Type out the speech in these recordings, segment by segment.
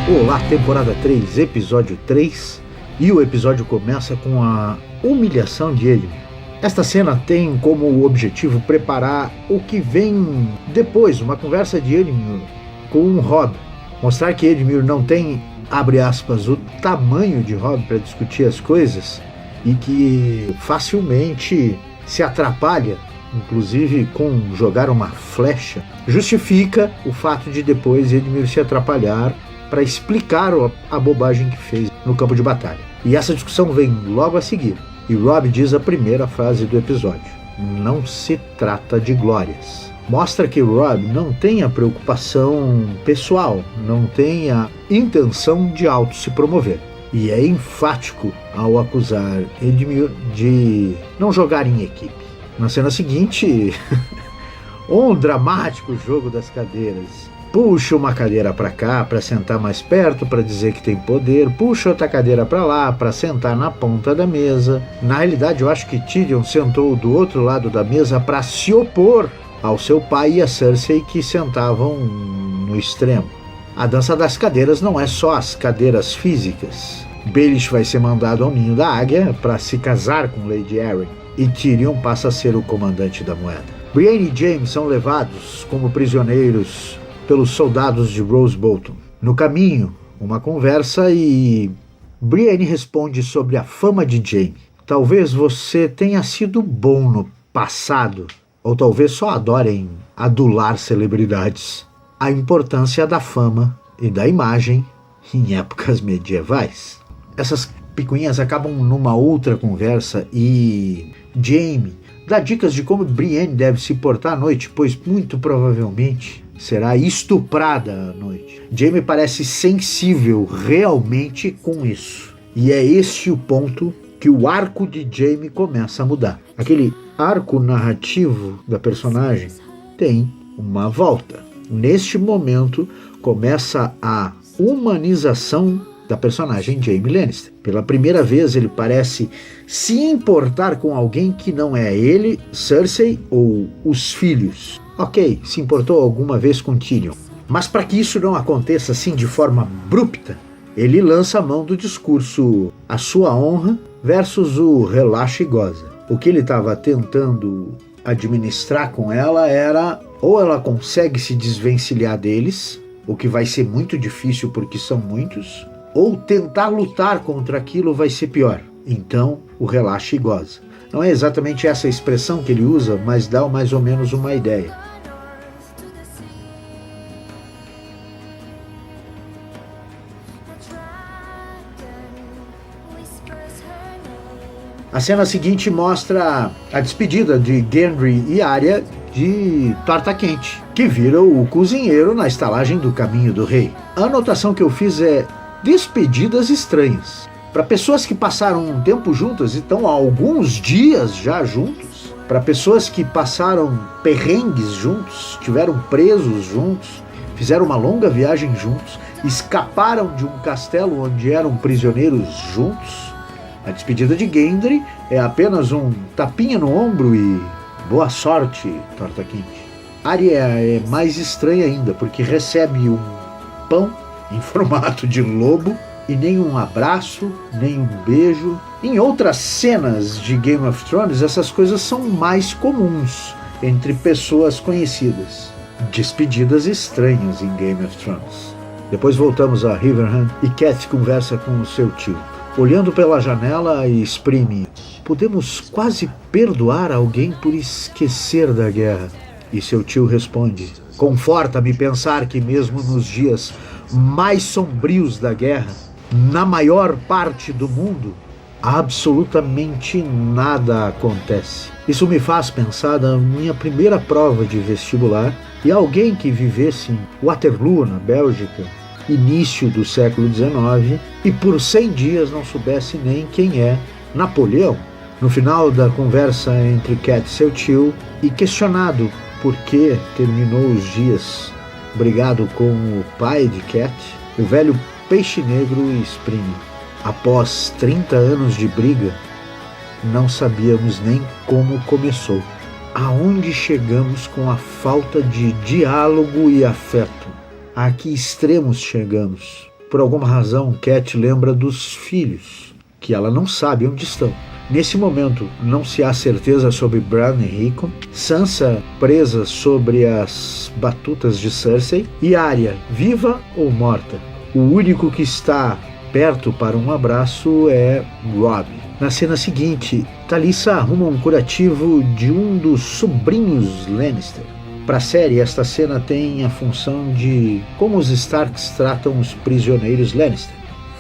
Olá, temporada 3, episódio 3, e o episódio começa com a humilhação de Edmure. Esta cena tem como objetivo preparar o que vem depois, uma conversa de Edmure com Robb. Mostrar que Edmure não tem, abre aspas, o tamanho de Robb para discutir as coisas e que facilmente se atrapalha, inclusive com jogar uma flecha, justifica o fato de depois Edmure se atrapalhar para explicar a bobagem que fez no campo de batalha. E essa discussão vem logo a seguir. E Robb diz a primeira frase do episódio: não se trata de glórias. Mostra que Robb não tem a preocupação pessoal, não tem a intenção de auto se promover. E é enfático ao acusar Edmure de não jogar em equipe. Na cena seguinte, um dramático jogo das cadeiras. Puxa uma cadeira para cá para sentar mais perto, para dizer que tem poder. Puxa outra cadeira para lá para sentar na ponta da mesa. Na realidade, eu acho que Tyrion sentou do outro lado da mesa para se opor ao seu pai e a Cersei, que sentavam no extremo. A dança das cadeiras não é só as cadeiras físicas. Baelish vai ser mandado ao Ninho da Águia para se casar com Lady Arryn, e Tyrion passa a ser o comandante da moeda. Brienne e Jaime são levados como prisioneiros pelos soldados de Roose Bolton. No caminho, uma conversa e Brienne responde sobre a fama de Jaime. Talvez você tenha sido bom no passado, ou talvez só adorem adular celebridades. A importância da fama e da imagem em épocas medievais. Essas picuinhas acabam numa outra conversa e Jaime dá dicas de como Brienne deve se portar à noite, pois muito provavelmente será estuprada à noite. Jaime parece sensível realmente com isso. E é esse o ponto que o arco de Jaime começa a mudar. Aquele arco narrativo da personagem tem uma volta. Neste momento começa a humanização da personagem Jaime Lannister. Pela primeira vez ele parece se importar com alguém que não é ele, Cersei ou os filhos. Ok, se importou alguma vez com Tyrion. Mas para que isso não aconteça assim de forma abrupta, ele lança a mão do discurso a sua honra versus o relaxa e goza. O que ele estava tentando administrar com ela era, ou ela consegue se desvencilhar deles, o que vai ser muito difícil porque são muitos, ou tentar lutar contra aquilo vai ser pior. Então, o relaxa e goza. Não é exatamente essa expressão que ele usa, mas dá mais ou menos uma ideia. A cena seguinte mostra a despedida de Gendry e Arya de Torta Quente, que viram o cozinheiro na estalagem do Caminho do Rei. A anotação que eu fiz é despedidas estranhas. Para pessoas que passaram um tempo juntas e estão há alguns dias já juntos, para pessoas que passaram perrengues juntos, estiveram presos juntos, fizeram uma longa viagem juntos, escaparam de um castelo onde eram prisioneiros juntos, a despedida de Gendry é apenas um tapinha no ombro e boa sorte, Torta Quente. Arya é mais estranha ainda, porque recebe um pão em formato de lobo e nem um abraço, nem um beijo. Em outras cenas de Game of Thrones, essas coisas são mais comuns entre pessoas conhecidas. Despedidas estranhas em Game of Thrones. Depois voltamos a Riverrun e Cat conversa com o seu tio. Olhando pela janela e exprime: podemos quase perdoar alguém por esquecer da guerra. E seu tio responde: conforta-me pensar que mesmo nos dias mais sombrios da guerra, na maior parte do mundo, absolutamente nada acontece. Isso me faz pensar na minha primeira prova de vestibular e alguém que vivesse em Waterloo, na Bélgica, início do século XIX, e por 100 dias não soubesse nem quem é Napoleão. No final da conversa entre Cat e seu tio, e questionado por que terminou os dias brigado com o pai de Cat, o velho peixe negro exprime: após 30 anos de briga, não sabíamos nem como começou. Aonde chegamos com a falta de diálogo e afeto? A que extremos chegamos? Por alguma razão, Cat lembra dos filhos, que ela não sabe onde estão. Nesse momento, não se há certeza sobre Bran e Rickon, Sansa presa sobre as batutas de Cersei e Arya, viva ou morta. O único que está perto para um abraço é Robb. Na cena seguinte, Talisa arruma um curativo de um dos sobrinhos Lannister. Para a série, esta cena tem a função de como os Starks tratam os prisioneiros Lannister.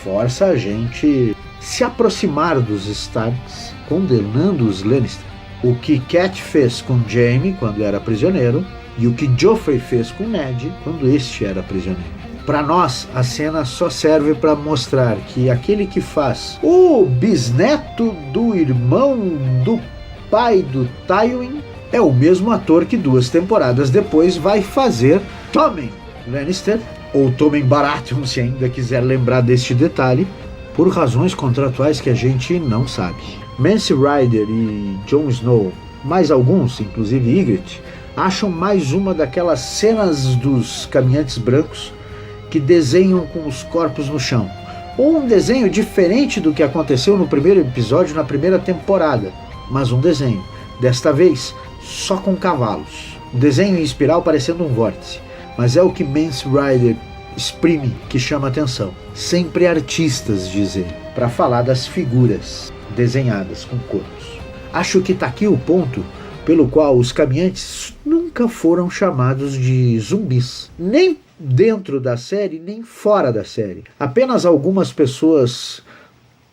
Força a gente se aproximar dos Starks, condenando os Lannister. O que Cat fez com Jaime quando era prisioneiro e o que Joffrey fez com Ned quando este era prisioneiro. Para nós, a cena só serve para mostrar que aquele que faz o bisneto do irmão do pai do Tywin é o mesmo ator que 2 temporadas depois vai fazer Tommen Lannister, ou Tommen Baratheon, se ainda quiser lembrar deste detalhe, por razões contratuais que a gente não sabe. Mance Rayder e Jon Snow, mais alguns, inclusive Ygritte, acham mais uma daquelas cenas dos caminhantes brancos que desenham com os corpos no chão. Ou um desenho diferente do que aconteceu no primeiro episódio, na primeira temporada, mas um desenho, desta vez só com cavalos. Um desenho em espiral parecendo um vórtice, mas é o que Mance Rayder exprime que chama atenção. Sempre artistas, diz ele, para falar das figuras desenhadas com corpos. Acho que está aqui o ponto pelo qual os caminhantes nunca foram chamados de zumbis, nem dentro da série, nem fora da série. Apenas algumas pessoas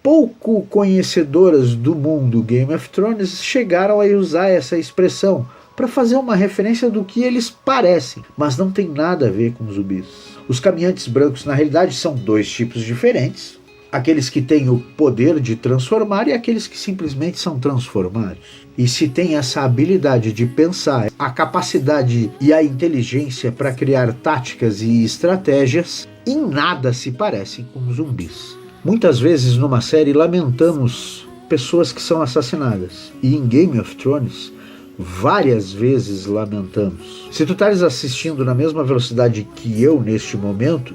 pouco conhecedoras do mundo Game of Thrones chegaram a usar essa expressão para fazer uma referência do que eles parecem, mas não tem nada a ver com zumbis. Os caminhantes brancos, na realidade, são 2 tipos diferentes. Aqueles que têm o poder de transformar e aqueles que simplesmente são transformados. E se tem essa habilidade de pensar, a capacidade e a inteligência para criar táticas e estratégias, em nada se parecem com zumbis. Muitas vezes numa série lamentamos pessoas que são assassinadas. E em Game of Thrones, várias vezes lamentamos. Se tu estares assistindo na mesma velocidade que eu neste momento,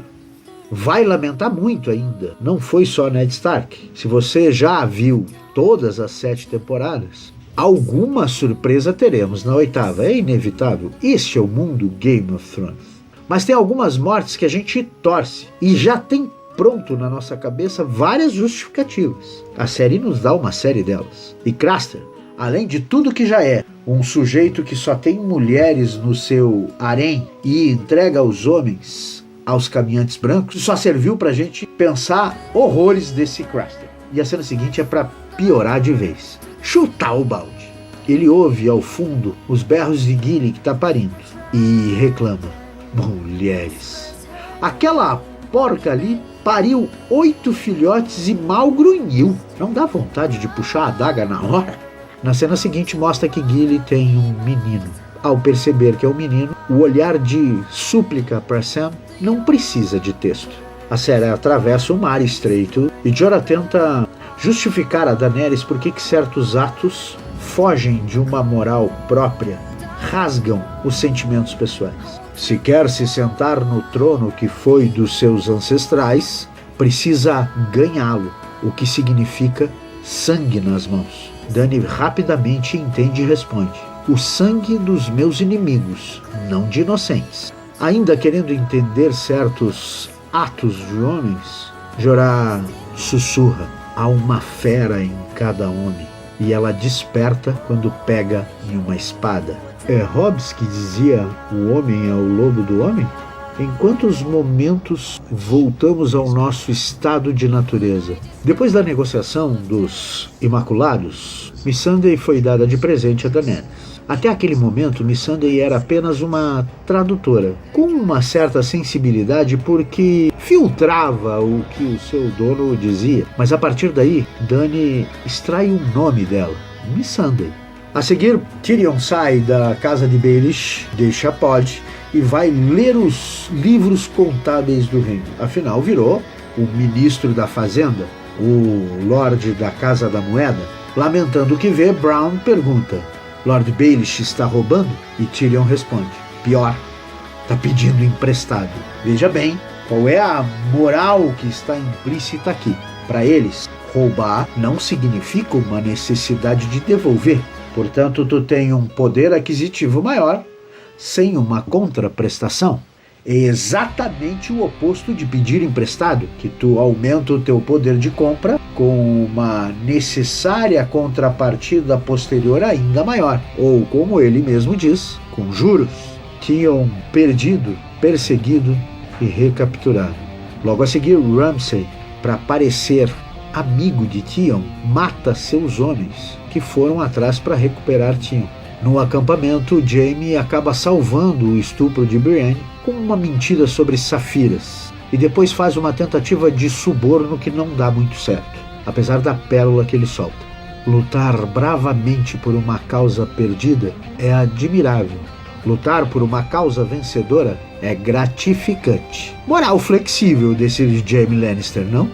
vai lamentar muito ainda. Não foi só Ned Stark. Se você já viu todas as 7 temporadas, alguma surpresa teremos na 8ª. É inevitável. Este é o mundo Game of Thrones. Mas tem algumas mortes que a gente torce e já tem pronto na nossa cabeça várias justificativas. A série nos dá uma série delas. E Craster, além de tudo que já é um sujeito que só tem mulheres no seu harém e entrega aos homens, aos caminhantes brancos, só serviu pra gente pensar horrores desse Craster. E a cena seguinte é pra piorar de vez. Chutar o balde. Ele ouve ao fundo os berros de Gilly que tá parindo e reclama: mulheres. Aquela porca ali pariu 8 filhotes e mal grunhiu. Não dá vontade de puxar a adaga na hora? Na cena seguinte mostra que Gilly tem um menino. Ao perceber que é um menino, o olhar de súplica para Sam não precisa de texto. A série atravessa o mar estreito e Jorah tenta justificar a Daenerys por que certos atos fogem de uma moral própria, rasgam os sentimentos pessoais. Se quer se sentar no trono que foi dos seus ancestrais, precisa ganhá-lo, o que significa sangue nas mãos. Dany rapidamente entende e responde: o sangue dos meus inimigos, não de inocentes. Ainda querendo entender certos atos de homens, Jorah sussurra: há uma fera em cada homem, e ela desperta quando pega em uma espada. É Hobbes que dizia: o homem é o lobo do homem? Em quantos momentos voltamos ao nosso estado de natureza? Depois da negociação dos Imaculados, Missandei foi dada de presente a Daenerys. Até aquele momento, Missandei era apenas uma tradutora, com uma certa sensibilidade porque filtrava o que o seu dono dizia. Mas a partir daí, Dany extrai o nome dela, Missandei. A seguir, Tyrion sai da casa de Baelish, deixa Pod e vai ler os livros contábeis do reino. Afinal, virou o ministro da fazenda, o Lorde da Casa da Moeda. Lamentando o que vê, Brown pergunta: Lord Baelish está roubando? E Tyrion responde: pior, está pedindo emprestado. Veja bem Qual é a moral que está implícita aqui? Para eles, roubar não significa uma necessidade de devolver. Portanto, tu tem um poder aquisitivo maior sem uma contraprestação. É exatamente o oposto de pedir emprestado, que tu aumenta o teu poder de compra com uma necessária contrapartida posterior ainda maior. Ou, como ele mesmo diz, com juros. Tinham perdido, perseguido e recapturado. Logo a seguir, Ramsay, para parecer amigo de Theon, mata seus homens que foram atrás para recuperar Theon. No acampamento, Jaime acaba salvando o estupro de Brienne com uma mentira sobre Safiras e depois faz uma tentativa de suborno que não dá muito certo, apesar da pérola que ele solta. Lutar bravamente por uma causa perdida é admirável. Lutar por uma causa vencedora é gratificante. Moral flexível desse Jaime Lannister, não?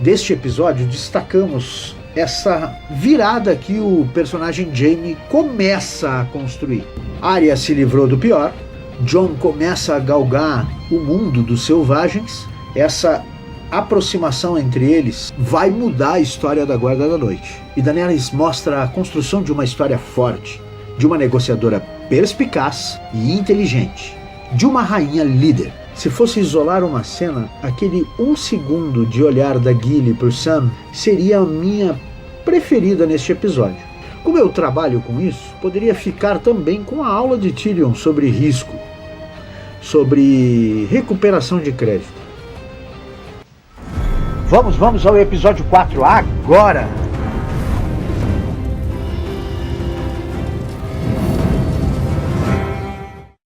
Deste episódio destacamos essa virada que o personagem Jaime começa a construir. Arya se livrou do pior, Jon começa a galgar o mundo dos selvagens. Essa aproximação entre eles vai mudar a história da Guarda da Noite. E Daenerys mostra a construção de uma história forte, de uma negociadora perspicaz e inteligente, de uma rainha líder. Se fosse isolar uma cena, aquele 1 segundo de olhar da Gilly por Sam seria a minha preferida neste episódio. Como eu trabalho com isso, poderia ficar também com a aula de Tyrion sobre risco, sobre recuperação de crédito. Vamos ao episódio 4 agora!